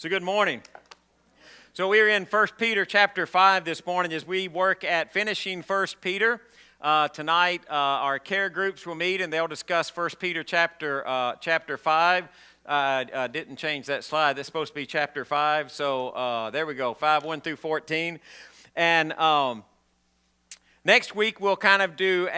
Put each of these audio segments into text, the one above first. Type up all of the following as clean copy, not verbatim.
So good morning. So we are in 1 Peter chapter 5 this morning as we work at finishing 1 Peter. Tonight our care groups will meet and they'll discuss 1 Peter chapter 5. Didn't change that slide. That's supposed to be chapter 5. So there we go, 5, 1 through 14. And next week we'll kind of do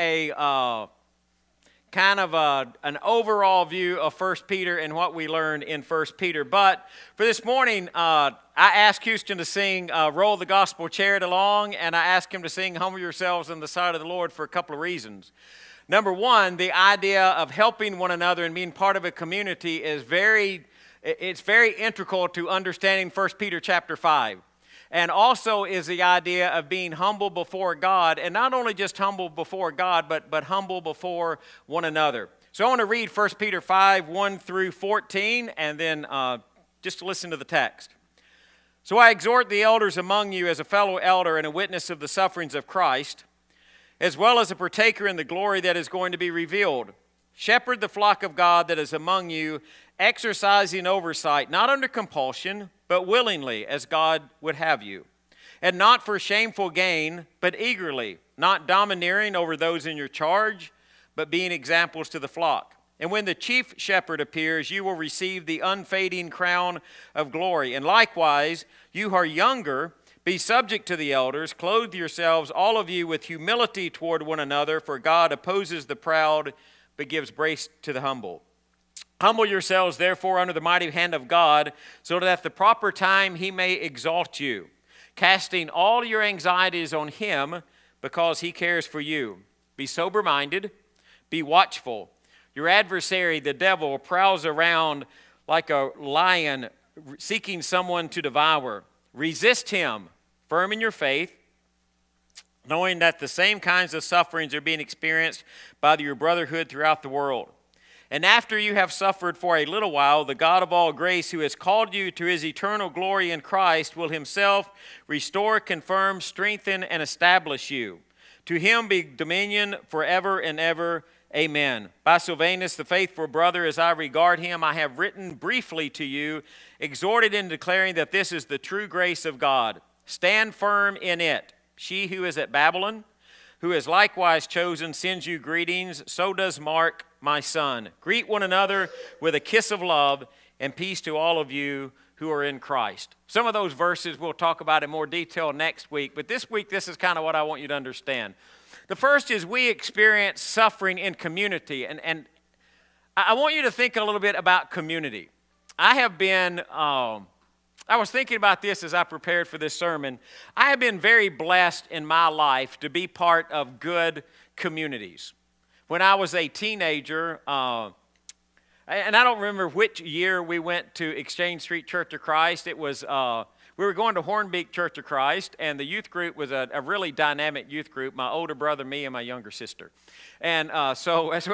an overall view of 1 Peter and what we learned in 1 Peter. But for this morning, I asked Houston to sing Roll the Gospel Chariot Along, and I asked him to sing Humble Yourselves in the Sight of the Lord for a couple of reasons. Number one, the idea of helping one another and being part of a community is very integral to understanding 1 Peter chapter 5. And also is the idea of being humble before God, and not only just humble before God, but humble before one another. So I want to read 1 Peter 5, 1 through 14, and then just listen to the text. So I exhort the elders among you as a fellow elder and a witness of the sufferings of Christ, as well as a partaker in the glory that is going to be revealed. Shepherd the flock of God that is among you, exercising oversight, not under compulsion, but willingly, as God would have you. And not for shameful gain, but eagerly, not domineering over those in your charge, but being examples to the flock. And when the chief shepherd appears, you will receive the unfading crown of glory. And likewise, you who are younger, be subject to the elders, clothe yourselves, all of you, with humility toward one another, for God opposes the proud, but gives grace to the humble. Humble yourselves, therefore, under the mighty hand of God, so that at the proper time he may exalt you, casting all your anxieties on him, because he cares for you. Be sober-minded, be watchful. Your adversary, the devil, prowls around like a lion, seeking someone to devour. Resist him, firm in your faith, knowing that the same kinds of sufferings are being experienced by your brotherhood throughout the world. And after you have suffered for a little while, the God of all grace, who has called you to his eternal glory in Christ, will himself restore, confirm, strengthen, and establish you. To him be dominion forever and ever. Amen. By Silvanus, the faithful brother, as I regard him, I have written briefly to you, exhorted in declaring that this is the true grace of God. Stand firm in it. She who is at Babylon, who is likewise chosen, sends you greetings. So does Mark, my son. Greet one another with a kiss of love, and peace to all of you who are in Christ. Some of those verses we'll talk about in more detail next week, but this week this is kind of what I want you to understand. The first is we experience suffering in community, and I want you to think a little bit about community. I was thinking about this as I prepared for this sermon. I have been very blessed in my life to be part of good communities. When I was a teenager, and I don't remember which year we went to Exchange Street Church of Christ. It was, we were going to Hornbeak Church of Christ, and the youth group was a really dynamic youth group, my older brother, me, and my younger sister. And so as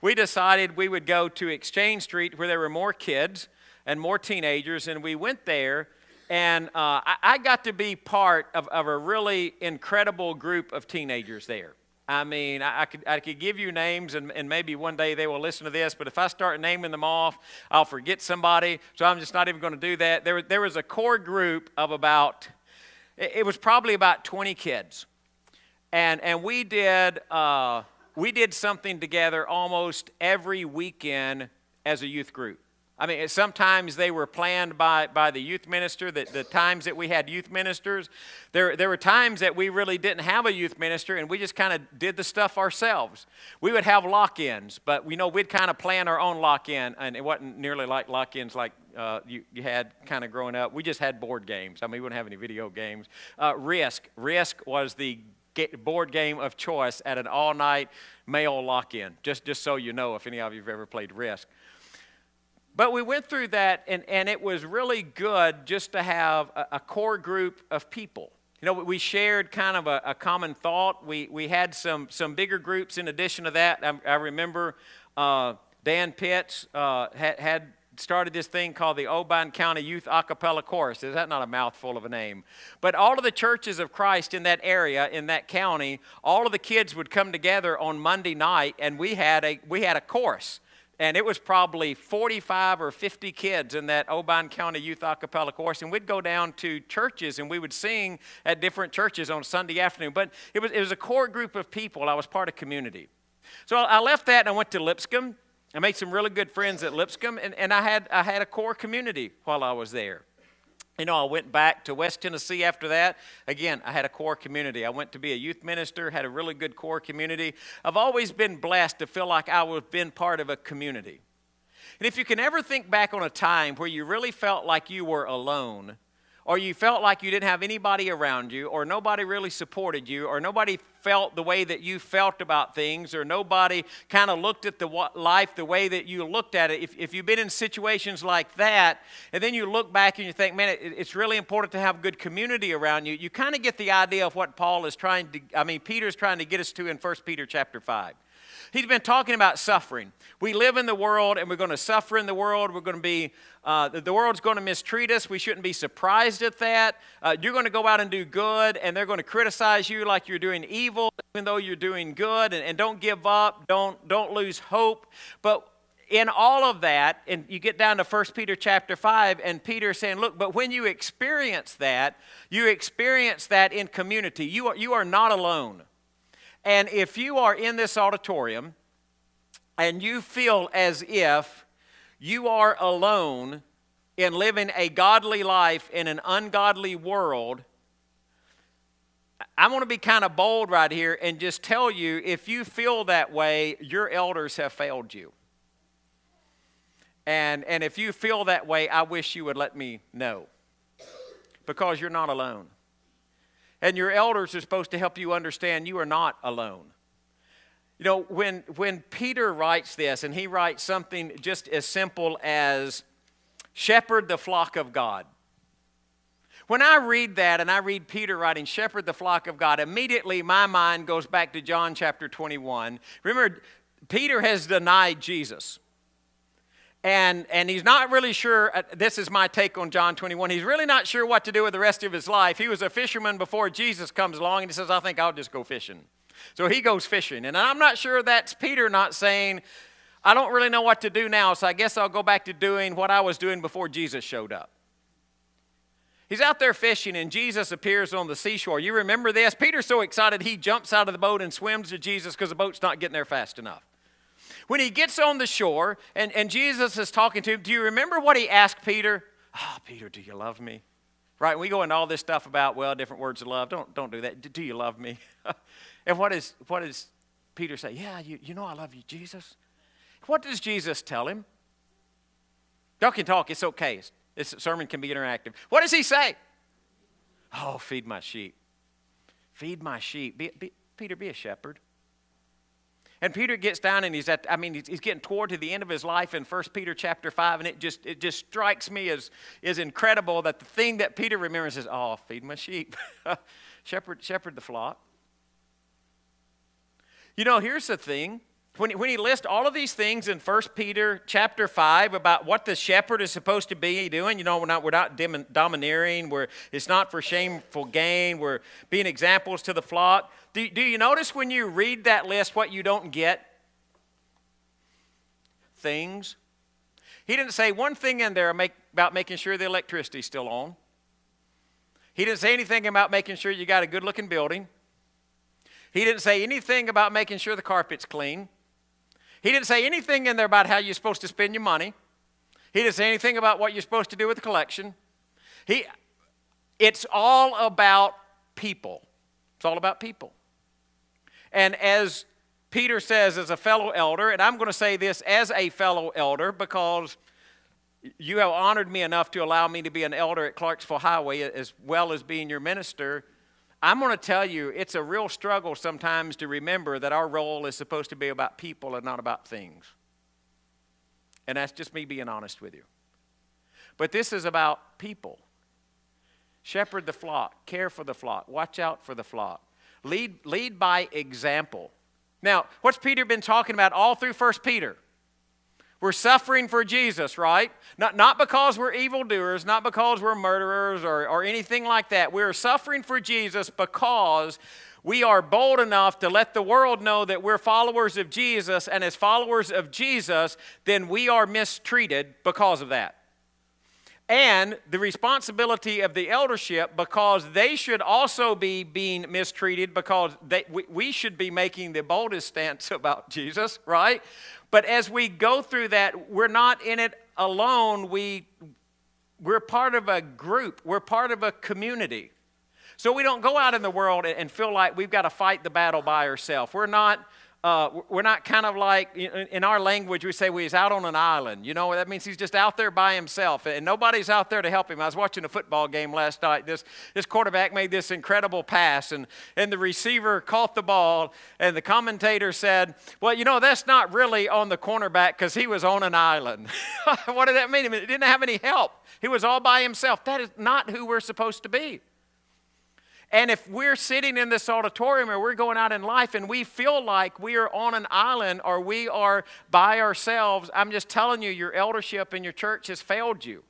we decided we would go to Exchange Street where there were more kids and more teenagers, and we went there, and I got to be part of a really incredible group of teenagers there. I mean, I could give you names, and maybe one day they will listen to this, but if I start naming them off, I'll forget somebody, so I'm just not even going to do that. There was a core group of it was probably about 20 kids, and we did something together almost every weekend as a youth group. I mean, sometimes they were planned by the youth minister, the times that we had youth ministers. There were times that we really didn't have a youth minister, and we just kind of did the stuff ourselves. We would have lock-ins, but, we'd kind of plan our own lock-in, and it wasn't nearly like lock-ins like you had kind of growing up. We just had board games. I mean, we wouldn't have any video games. Risk was the board game of choice at an all-night male lock-in, just so you know if any of you have ever played Risk. But we went through that, and it was really good just to have a core group of people. We shared kind of a common thought. We had some bigger groups in addition to that. I remember Dan Pitts had started this thing called the Oban County Youth A Cappella Chorus. Is that not a mouthful of a name? But all of the churches of Christ in that area, in that county, all of the kids would come together on Monday night, and we had a chorus. And it was probably 45 or 50 kids in that Obion County Youth a cappella chorus. And we'd go down to churches and we would sing at different churches on Sunday afternoon. But it was a core group of people. I was part of community. So I left that and I went to Lipscomb. I made some really good friends at Lipscomb. And I had a core community while I was there. You know, I went back to West Tennessee after that. Again, I had a core community. I went to be a youth minister, had a really good core community. I've always been blessed to feel like I have been part of a community. And if you can ever think back on a time where you really felt like you were alone, or you felt like you didn't have anybody around you, or nobody really supported you, or nobody felt the way that you felt about things, or nobody kind of looked at the life the way that you looked at it, if you've been in situations like that, and then you look back and you think, man, it's really important to have good community around you, you kind of get the idea of what Peter's trying to get us to in 1 Peter chapter 5. He's been talking about suffering. We live in the world, and we're going to suffer in the world. We're going to be, the world's going to mistreat us. We shouldn't be surprised at that. You're going to go out and do good, and they're going to criticize you like you're doing evil, even though you're doing good. And don't give up. Don't lose hope. But in all of that, and you get down to 1 Peter chapter 5, and Peter's saying, look, but when you experience that in community. You are not alone. And if you are in this auditorium and you feel as if you are alone in living a godly life in an ungodly world, I want to be kind of bold right here and just tell you, if you feel that way, your elders have failed you. And if you feel that way, I wish you would let me know, because you're not alone. And your elders are supposed to help you understand you are not alone. You know, when Peter writes this, and he writes something just as simple as shepherd the flock of God. When I read that and I read Peter writing shepherd the flock of God, immediately my mind goes back to John chapter 21. Remember, Peter has denied Jesus. And he's not really sure, this is my take on John 21, he's really not sure what to do with the rest of his life. He was a fisherman before Jesus comes along, and he says, I think I'll just go fishing. So he goes fishing. And I'm not sure that's Peter not saying, I don't really know what to do now, so I guess I'll go back to doing what I was doing before Jesus showed up. He's out there fishing, and Jesus appears on the seashore. You remember this? Peter's so excited he jumps out of the boat and swims to Jesus because the boat's not getting there fast enough. When he gets on the shore and Jesus is talking to him, do you remember what he asked Peter? Oh, Peter, do you love me? Right, we go into all this stuff about, well, different words of love. Don't do that. Do you love me? And what does Peter say? Yeah, you know I love you, Jesus. What does Jesus tell him? Y'all can talk. It's okay. This sermon can be interactive. What does he say? Oh, feed my sheep. Feed my sheep. Peter, be a shepherd. And Peter gets down and he's getting toward to the end of his life in 1 Peter chapter 5, and it just strikes me as incredible that the thing that Peter remembers is, oh, feed my sheep. shepherd the flock. You know, here's the thing. When he lists all of these things in 1 Peter chapter 5 about what the shepherd is supposed to be doing, you know, we're not domineering, it's not for shameful gain, we're being examples to the flock. Do you notice when you read that list what you don't get? Things. He didn't say one thing in there about making sure the electricity's still on. He didn't say anything about making sure you got a good-looking building. He didn't say anything about making sure the carpet's clean. He didn't say anything in there about how you're supposed to spend your money. He didn't say anything about what you're supposed to do with the collection. It's all about people. It's all about people. And as Peter says as a fellow elder, and I'm going to say this as a fellow elder because you have honored me enough to allow me to be an elder at Clarksville Highway as well as being your minister, I'm going to tell you it's a real struggle sometimes to remember that our role is supposed to be about people and not about things. And that's just me being honest with you. But this is about people. Shepherd the flock, care for the flock, watch out for the flock. Lead by example. Now, what's Peter been talking about all through 1 Peter? We're suffering for Jesus, right? Not because we're evildoers, not because we're murderers or anything like that. We're suffering for Jesus because we are bold enough to let the world know that we're followers of Jesus, and as followers of Jesus, then we are mistreated because of that. And the responsibility of the eldership, because they should also be being mistreated, because we should be making the boldest stance about Jesus, right? But as we go through that, we're not in it alone. We're part of a group. We're part of a community. So we don't go out in the world and feel like we've got to fight the battle by ourselves. We're not kind of like, in our language, we say he's out on an island. You know, that means he's just out there by himself, and nobody's out there to help him. I was watching a football game last night. This quarterback made this incredible pass, and the receiver caught the ball, and the commentator said, well, you know, that's not really on the cornerback because he was on an island. What did that mean? He didn't have any help. He was all by himself. That is not who we're supposed to be. And if we're sitting in this auditorium or we're going out in life and we feel like we are on an island or we are by ourselves, I'm just telling you, your eldership in your church has failed you.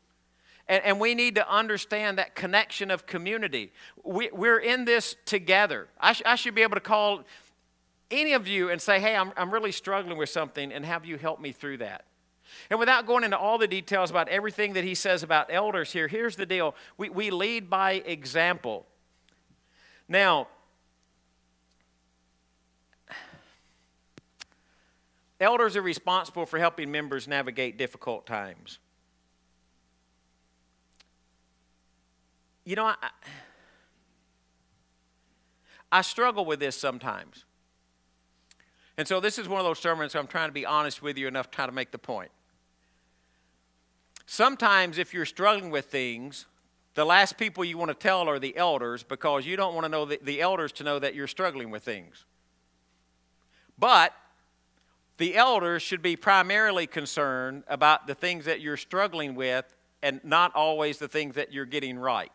And we need to understand that connection of community. We're in this together. I should be able to call any of you and say, hey, I'm really struggling with something, and have you help me through that. And without going into all the details about everything that he says about elders here, here's the deal. We lead by example. Now, elders are responsible for helping members navigate difficult times. You know, I struggle with this sometimes. And so this is one of those sermons where I'm trying to be honest with you enough to try to make the point. Sometimes if you're struggling with things, the last people you want to tell are the elders, because you don't want to know the elders to know that you're struggling with things. But the elders should be primarily concerned about the things that you're struggling with and not always the things that you're getting right.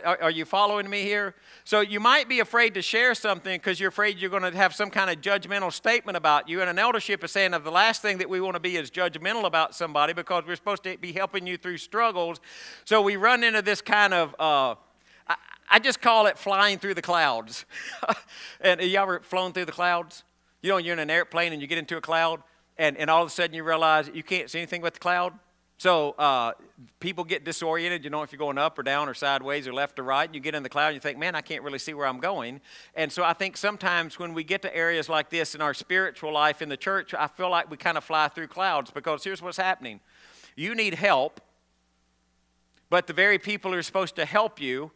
Are you following me here? So you might be afraid to share something because you're afraid you're going to have some kind of judgmental statement about you. And an eldership is saying that the last thing that we want to be is judgmental about somebody, because we're supposed to be helping you through struggles. So we run into this kind of, I just call it flying through the clouds. And you ever flown through the clouds? You know, you're in an airplane and you get into a cloud, and all of a sudden you realize you can't see anything but the cloud. So people get disoriented, you know, if you're going up or down or sideways or left or right, and you get in the cloud and you think, man, I can't really see where I'm going. And so I think sometimes when we get to areas like this in our spiritual life in the church, I feel like we kind of fly through clouds, because here's what's happening. You need help, but the very people who are supposed to help you,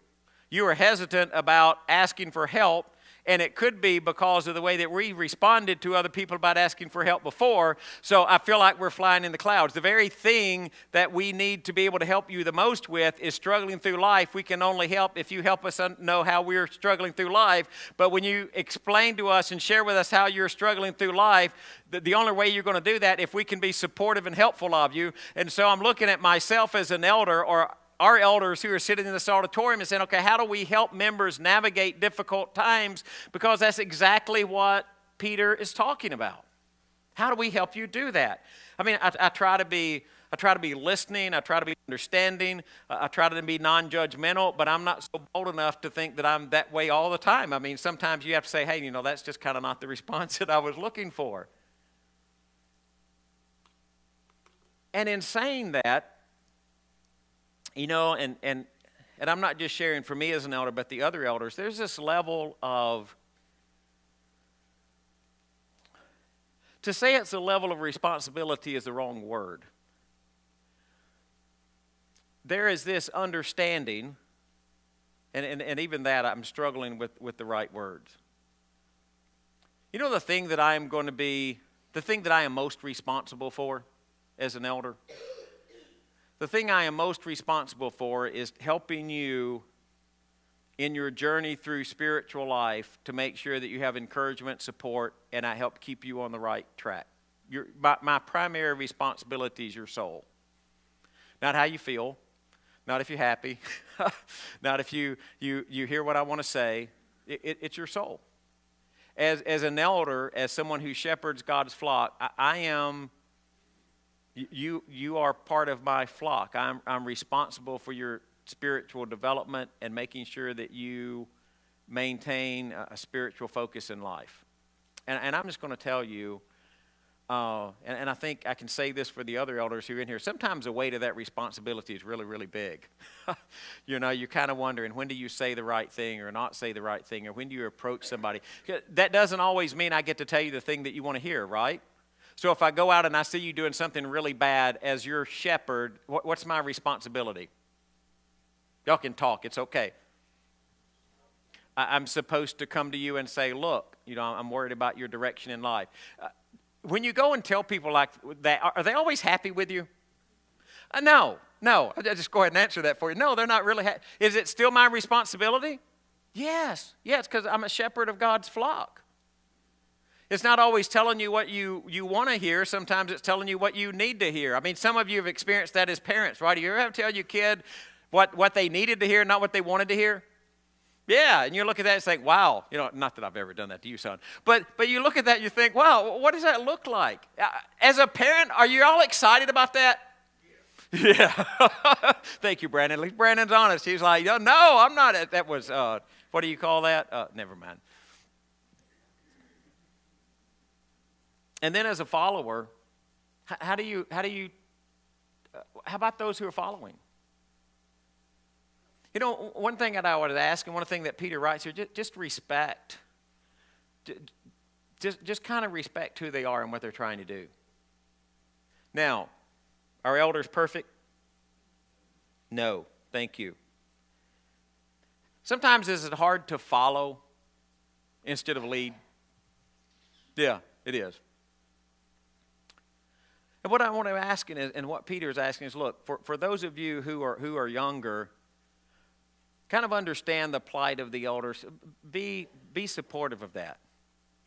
you are hesitant about asking for help. And it could be because of the way that we responded to other people about asking for help before. So I feel like we're flying in the clouds. The very thing that we need to be able to help you the most with is struggling through life. We can only help if you help us know how we're struggling through life. But when you explain to us and share with us how you're struggling through life, the only way you're going to do that if we can be supportive and helpful of you. And so I'm looking at myself as an elder, or our elders who are sitting in this auditorium, and saying, okay, how do we help members navigate difficult times? Because that's exactly what Peter is talking about. How do we help you do that? I mean, I try to be listening. I try to be understanding. I try to be non-judgmental, but I'm not so bold enough to think that I'm that way all the time. I mean, sometimes you have to say, hey, you know, that's just kind of not the response that I was looking for. And in saying that, you know, and I'm not just sharing for me as an elder, but the other elders, there's this level of, to say it's a level of responsibility is the wrong word. There is this understanding, and even that I'm struggling with the right words. You know, the thing that I am most responsible for as an elder? The thing I am most responsible for is helping you in your journey through spiritual life to make sure that you have encouragement, support, and I help keep you on the right track. My primary responsibility is your soul. Not how you feel, not if you're happy, not if you hear what I want to say. It's your soul. As an elder, as someone who shepherds God's flock, I am... You are part of my flock. I'm responsible for your spiritual development and making sure that you maintain a spiritual focus in life. And I'm just going to tell you, and I think I can say this for the other elders who are in here, sometimes the weight of that responsibility is really, really big. You know, you're kind of wondering, when do you say the right thing or not say the right thing, or when do you approach somebody? That doesn't always mean I get to tell you the thing that you want to hear, right? So if I go out and I see you doing something really bad as your shepherd, what's my responsibility? Y'all can talk, it's okay. I'm supposed to come to you and say, look, you know, I'm worried about your direction in life. When you go and tell people like that, are they always happy with you? No. I'll just go ahead and answer that for you. No, they're not really happy. Is it still my responsibility? Yes, because I'm a shepherd of God's flock. It's not always telling you what you want to hear. Sometimes it's telling you what you need to hear. I mean, some of you have experienced that as parents, right? Do you ever have to tell your kid what they needed to hear, not what they wanted to hear? Yeah, and you look at that and think, wow, you know, not that I've ever done that to you, son, but you look at that and you think, wow, what does that look like? As a parent, are you all excited about that? Yeah. Thank you, Brandon. At least Brandon's honest. He's like, no, I'm not. That was, what do you call that? Never mind. And then as a follower, how about those who are following? You know, one thing that I would ask, and one thing that Peter writes here, just respect. Just kind of respect who they are and what they're trying to do. Now, are elders perfect? No, thank you. Sometimes is it hard to follow instead of lead? Yeah, it is. And what I want to ask, and what Peter is asking is, look, for those of you who are younger, kind of understand the plight of the elders. Be supportive of that.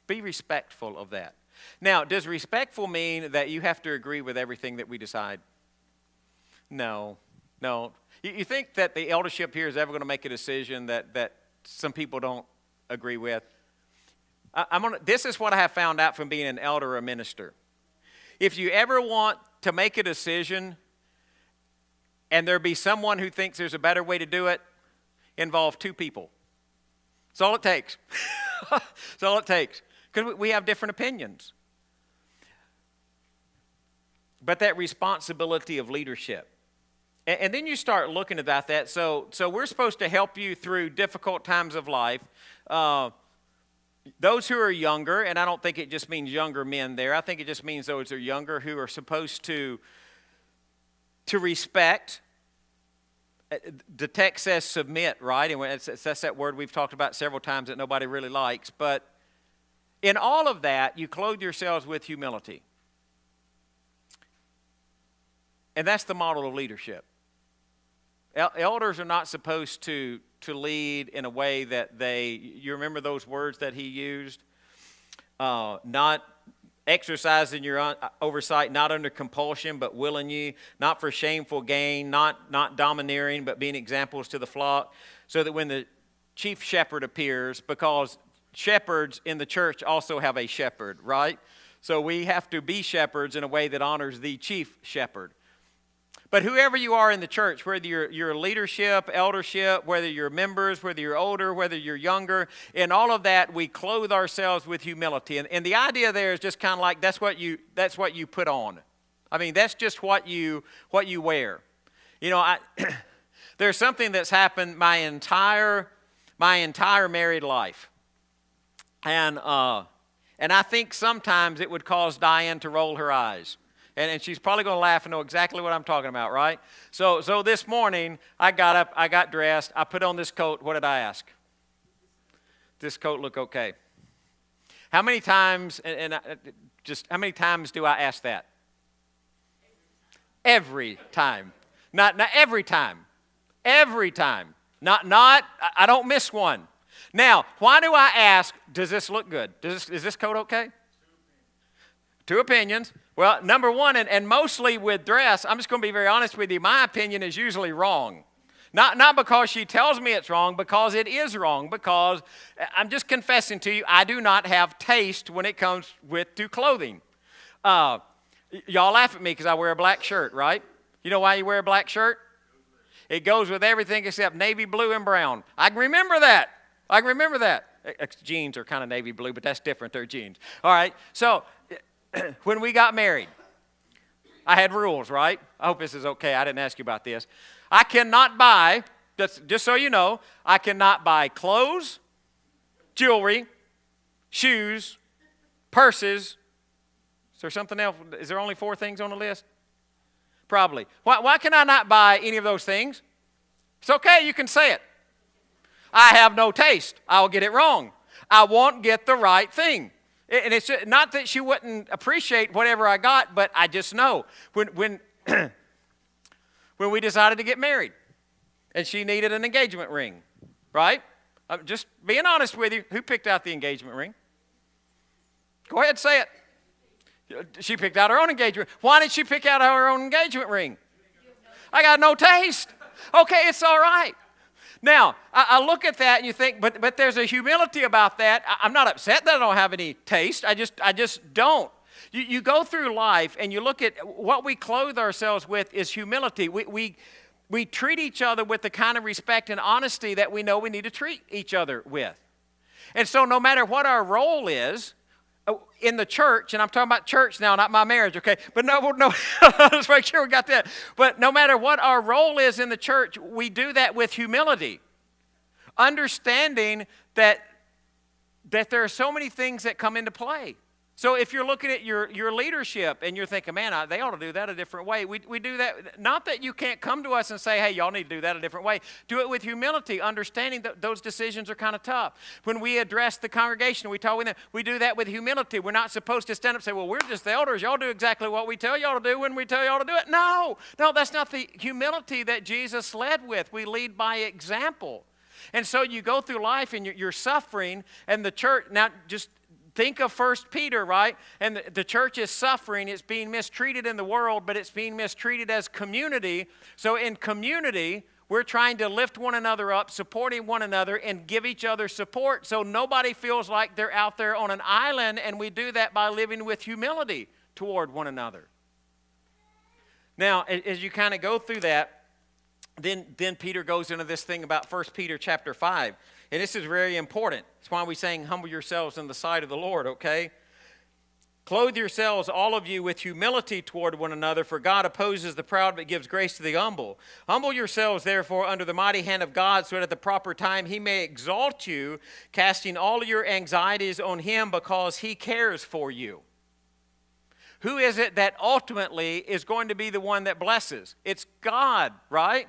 Be respectful of that. Now, does respectful mean that you have to agree with everything that we decide? No. You think that the eldership here is ever going to make a decision that some people don't agree with? This is what I have found out from being an elder or a minister. If you ever want to make a decision and there be someone who thinks there's a better way to do it, involve two people. That's all it takes. That's all it takes. Because we have different opinions. But that responsibility of leadership. And then you start looking about that. So we're supposed to help you through difficult times of life. Those who are younger, and I don't think it just means younger men there. I think it just means those who are younger who are supposed to respect. The text says submit, right? And that's that word we've talked about several times that nobody really likes. But in all of that, you clothe yourselves with humility. And that's the model of leadership. Elders are not supposed to lead in a way that you remember those words that he used? Not exercising your oversight, not under compulsion, but willing you, not for shameful gain, not domineering, but being examples to the flock, so that when the chief shepherd appears, because shepherds in the church also have a shepherd, right? So we have to be shepherds in a way that honors the chief shepherd. But whoever you are in the church, whether you're leadership, eldership, whether you're members, whether you're older, whether you're younger, in all of that, we clothe ourselves with humility. And the idea there is just kind of like that's what you put on. I mean, that's just what you wear. You know, there's something that's happened my entire married life, and I think sometimes it would cause Diane to roll her eyes. And she's probably going to laugh and know exactly what I'm talking about, right? So this morning, I got up, I got dressed, I put on this coat. What did I ask? This coat look okay? How many times, how many times do I ask that? Every time. Not every time. Every time. I don't miss one. Now, why do I ask, does this look good? Is this coat okay? Two opinions. Well, number one, and mostly with dress, I'm just going to be very honest with you, my opinion is usually wrong. Not because she tells me it's wrong, because it is wrong, because I'm just confessing to you, I do not have taste when it comes to clothing. Y'all laugh at me because I wear a black shirt, right? You know why you wear a black shirt? It goes with everything except navy blue and brown. I can remember that. I can remember that. Jeans are kind of navy blue, but that's different. They're jeans. All right. So when we got married, I had rules, right? I hope this is okay. I didn't ask you about this. I cannot buy, just so you know, I cannot buy clothes, jewelry, shoes, purses. Is there something else? Is there only 4 things on the list? Probably. Why can I not buy any of those things? It's okay. You can say it. I have no taste. I'll get it wrong. I won't get the right thing. And it's not that she wouldn't appreciate whatever I got, but I just know. When we decided to get married, and she needed an engagement ring, right? I'm just being honest with you. Who picked out the engagement ring? Go ahead, say it. She picked out her own engagement. Why did she pick out her own engagement ring? I got no taste. Okay, it's all right. Now, I look at that and you think, but there's a humility about that. I'm not upset that I don't have any taste. I just don't. You go through life and you look at what we clothe ourselves with is humility. We treat each other with the kind of respect and honesty that we know we need to treat each other with. And so no matter what our role is in the church, and I'm talking about church now, not my marriage, okay? But no, let's make sure we got that. But no matter what our role is in the church, we do that with humility, understanding that there are so many things that come into play. So if you're looking at your leadership and you're thinking, man, they ought to do that a different way. We do that, not that you can't come to us and say, hey, y'all need to do that a different way. Do it with humility, understanding that those decisions are kind of tough. When we address the congregation, we talk with them, we do that with humility. We're not supposed to stand up and say, well, we're just the elders. Y'all do exactly what we tell y'all to do when we tell y'all to do it. No, that's not the humility that Jesus led with. We lead by example. And so you go through life and you're suffering, and the church, now just think of 1 Peter, right? And the church is suffering. It's being mistreated in the world, but it's being mistreated as community. So in community, we're trying to lift one another up, supporting one another, and give each other support so nobody feels like they're out there on an island, and we do that by living with humility toward one another. Now, as you kind of go through that, then Peter goes into this thing about 1 Peter chapter 5. And this is very important. That's why we saying, humble yourselves in the sight of the Lord, okay? Clothe yourselves, all of you, with humility toward one another, for God opposes the proud but gives grace to the humble. Humble yourselves, therefore, under the mighty hand of God, so that at the proper time he may exalt you, casting all your anxieties on him because he cares for you. Who is it that ultimately is going to be the one that blesses? It's God, right?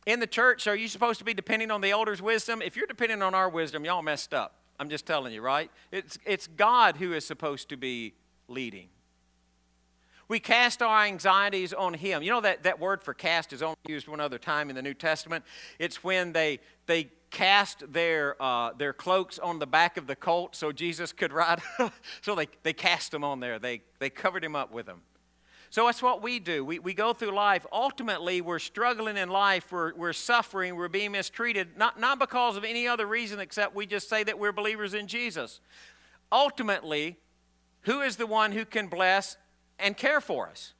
In the church, are you supposed to be depending on the elders' wisdom? If you're depending on our wisdom, y'all messed up. I'm just telling you, right? It's God who is supposed to be leading. We cast our anxieties on him. You know that word for cast is only used one other time in the New Testament. It's when they cast their cloaks on the back of the colt so Jesus could ride. So they cast them on there. They covered him up with them. So that's what we do. We go through life. Ultimately, we're struggling in life. We're suffering. We're being mistreated. Not because of any other reason except we just say that we're believers in Jesus. Ultimately, who is the one who can bless and care for us?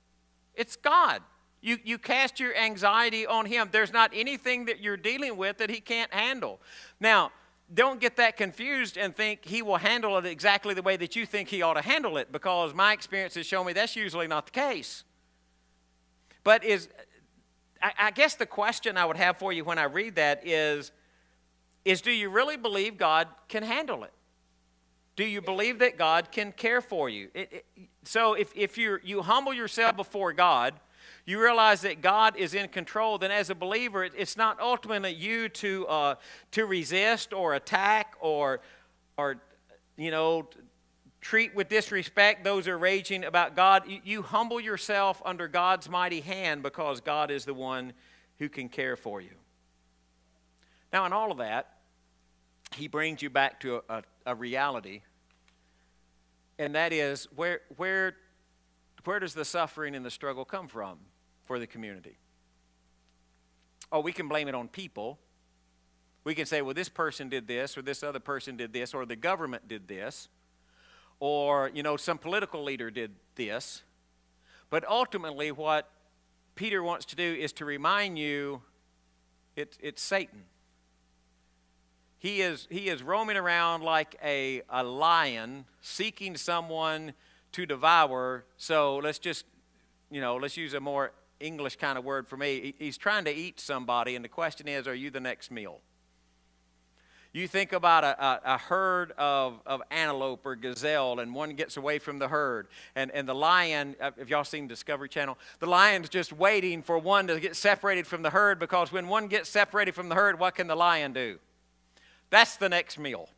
It's God. You cast your anxiety on him. There's not anything that you're dealing with that he can't handle. Now, don't get that confused and think he will handle it exactly the way that you think he ought to handle it, because my experience has shown me that's usually not the case. But I guess the question I would have for you when I read that is do you really believe God can handle it? Do you believe that God can care for you? So if you humble yourself before God, you realize that God is in control, then as a believer, it's not ultimately you to resist or attack or treat with disrespect those who are raging about God. You humble yourself under God's mighty hand because God is the one who can care for you. Now, in all of that, he brings you back to a reality, and that is where does the suffering and the struggle come from for the community? Oh, we can blame it on people. We can say, well, this person did this, or this other person did this, or the government did this, or, some political leader did this. But ultimately, what Peter wants to do is to remind you it's Satan. he is roaming around like a lion seeking someone to devour. So let's just, let's use a more English kind of word for me. He's trying to eat somebody, and the question is, are you the next meal? You think about a herd of antelope or gazelle, and one gets away from the herd. And the lion, have y'all seen Discovery Channel? The lion's just waiting for one to get separated from the herd, because when one gets separated from the herd, what can the lion do? That's the next meal,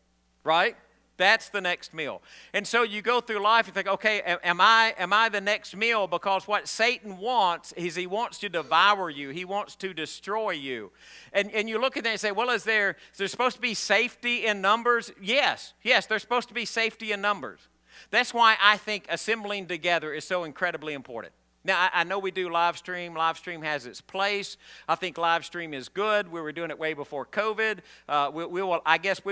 right? That's the next meal. And so you go through life and think, okay, am I the next meal? Because what Satan wants is he wants to devour you. He wants to destroy you. And you look at that and say, well, is there supposed to be safety in numbers? Yes, there's supposed to be safety in numbers. That's why I think assembling together is so incredibly important. Now, I know we do live stream. Live stream has its place. I think live stream is good. We were doing it way before COVID. We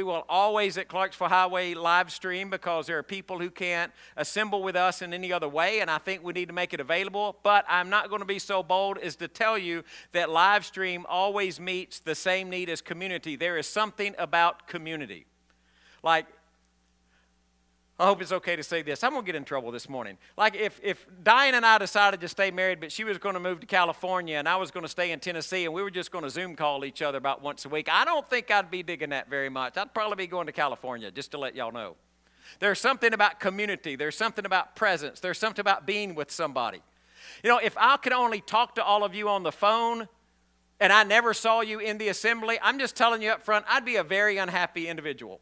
will always at Clarksville Highway live stream, because there are people who can't assemble with us in any other way, and I think we need to make it available. But I'm not going to be so bold as to tell you that live stream always meets the same need as community. There is something about community. Like, I hope it's okay to say this. I'm going to get in trouble this morning. Like if Diane and I decided to stay married, but she was going to move to California and I was going to stay in Tennessee, and we were just going to Zoom call each other about once a week, I don't think I'd be digging that very much. I'd probably be going to California, just to let y'all know. There's something about community. There's something about presence. There's something about being with somebody. If I could only talk to all of you on the phone and I never saw you in the assembly, I'm just telling you up front, I'd be a very unhappy individual.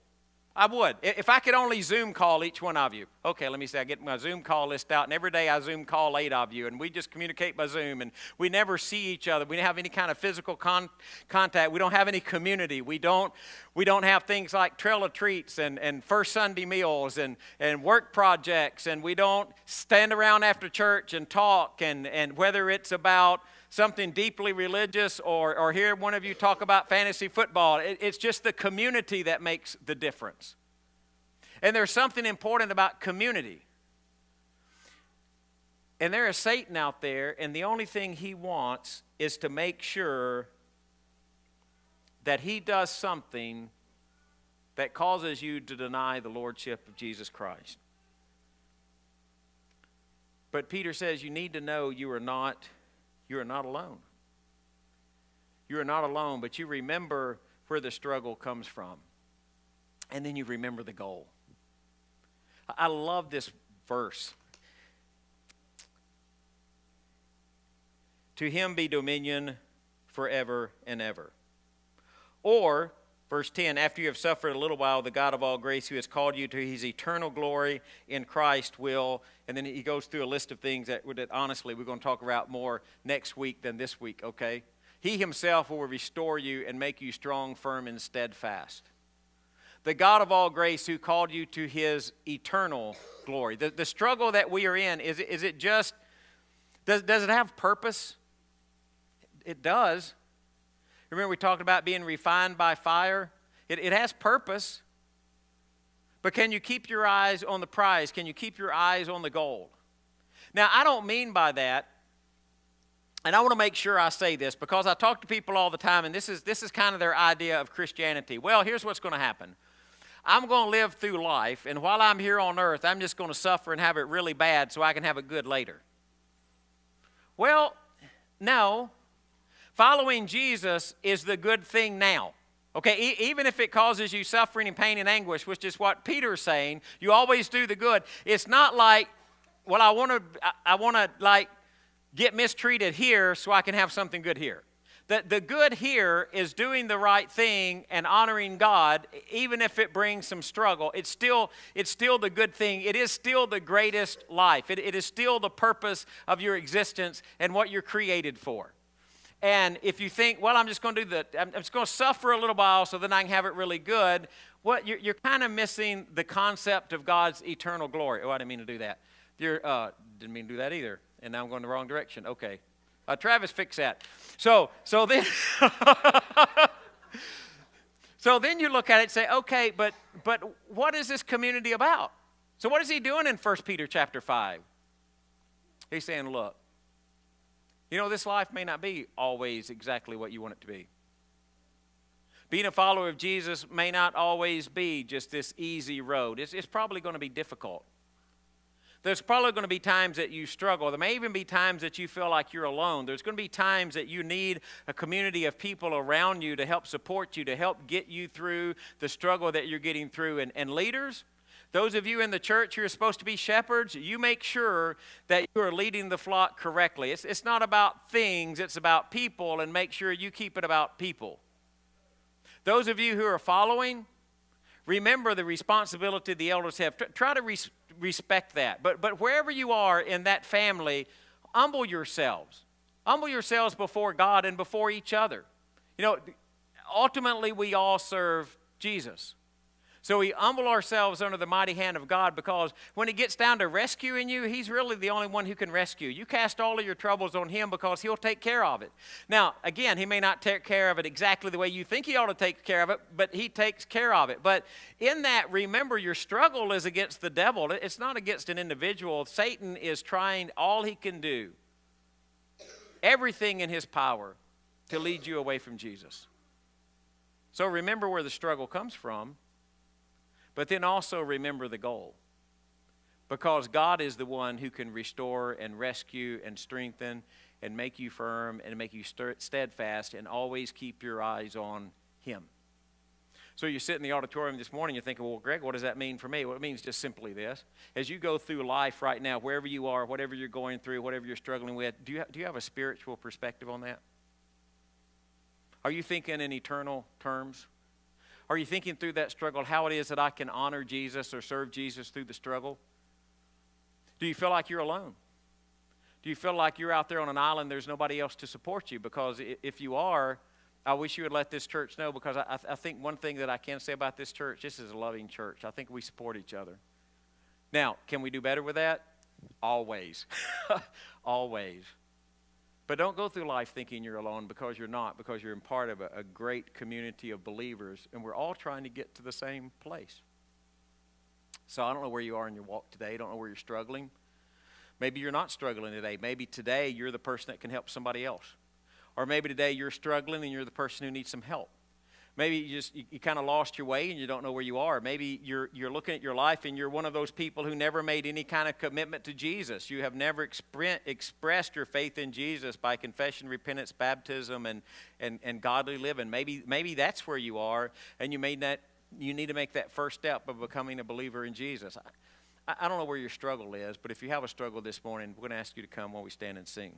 I would. If I could only Zoom call each one of you. Okay, let me say, I get my Zoom call list out, and every day I Zoom call 8 of you, and we just communicate by Zoom, and we never see each other. We don't have any kind of physical contact. We don't have any community. We don't have things like trail of treats and first Sunday meals and work projects, and we don't stand around after church and talk, and whether it's about something deeply religious or hear one of you talk about fantasy football. It's just the community that makes the difference. And there's something important about community. And there is Satan out there, and the only thing he wants is to make sure that he does something that causes you to deny the lordship of Jesus Christ. But Peter says you need to know you are not alone. You are not alone, but you remember where the struggle comes from. And then you remember the goal. I love this verse. To him be dominion forever and ever. Or, verse 10, after you have suffered a little while, the God of all grace, who has called you to his eternal glory in Christ, will, and then he goes through a list of things that honestly we're going to talk about more next week than this week, okay? He himself will restore you and make you strong, firm, and steadfast. The God of all grace, who called you to his eternal glory. The struggle that we are in, is it just, does it have purpose? It does. Remember we talked about being refined by fire? It has purpose. But can you keep your eyes on the prize? Can you keep your eyes on the goal? Now, I don't mean by that, and I want to make sure I say this, because I talk to people all the time, and this is kind of their idea of Christianity. Well, here's what's going to happen. I'm going to live through life, and while I'm here on earth, I'm just going to suffer and have it really bad so I can have it good later. Well, no. Following Jesus is the good thing now. Okay, even if it causes you suffering and pain and anguish, which is what Peter's saying, you always do the good. It's not like, well, I want to like get mistreated here so I can have something good here. The good here is doing the right thing and honoring God, even if it brings some struggle. It's still the good thing. It is still the greatest life. It is still the purpose of your existence and what you're created for. And if you think, well, I'm just going to I'm just going to suffer a little while so then I can have it really good, you're kind of missing the concept of God's eternal glory. Oh, I didn't mean to do that. Didn't mean to do that either. And now I'm going the wrong direction. Okay. Travis, fix that. So then, so then you look at it and say, okay, but what is this community about? So what is he doing in 1 Peter chapter 5? He's saying, look, this life may not be always exactly what you want it to be. Being a follower of Jesus may not always be just this easy road. It's probably going to be difficult. There's probably going to be times that you struggle. There may even be times that you feel like you're alone. There's going to be times that you need a community of people around you to help support you, to help get you through the struggle that you're getting through. And leaders, those of you in the church who are supposed to be shepherds, you make sure that you are leading the flock correctly. It's not about things, it's about people, and make sure you keep it about people. Those of you who are following, remember the responsibility the elders have. Try to respect that. But wherever you are in that family, humble yourselves. Humble yourselves before God and before each other. You know, ultimately we all serve Jesus. So we humble ourselves under the mighty hand of God, because when it gets down to rescuing you, He's really the only one who can rescue. You cast all of your troubles on Him because He'll take care of it. Now, again, He may not take care of it exactly the way you think He ought to take care of it, but He takes care of it. But in that, remember, your struggle is against the devil. It's not against an individual. Satan is trying all he can do, everything in his power, to lead you away from Jesus. So remember where the struggle comes from. But then also remember the goal, because God is the one who can restore and rescue and strengthen and make you firm and make you steadfast, and always keep your eyes on Him. So you sit in the auditorium this morning, you're thinking, well, Greg, what does that mean for me? Well, it means just simply this. As you go through life right now, wherever you are, whatever you're going through, whatever you're struggling with, do you have a spiritual perspective on that? Are you thinking in eternal terms? Are you thinking through that struggle, how it is that I can honor Jesus or serve Jesus through the struggle? Do you feel like you're alone? Do you feel like you're out there on an island, there's nobody else to support you? Because if you are, I wish you would let this church know, because I think one thing that I can say about this church, this is a loving church. I think we support each other. Now, can we do better with that? Always. Always. But don't go through life thinking you're alone, because you're not, because you're in part of a great community of believers, and we're all trying to get to the same place. So I don't know where you are in your walk today. I don't know where you're struggling. Maybe you're not struggling today. Maybe today you're the person that can help somebody else. Or maybe today you're struggling and you're the person who needs some help. Maybe you kind of lost your way and you don't know where you are. Maybe you're looking at your life and you're one of those people who never made any kind of commitment to Jesus. You have never expressed your faith in Jesus by confession, repentance, baptism, and godly living. Maybe that's where you are, and you need to make that first step of becoming a believer in Jesus. I don't know where your struggle is, but if you have a struggle this morning, we're going to ask you to come while we stand and sing.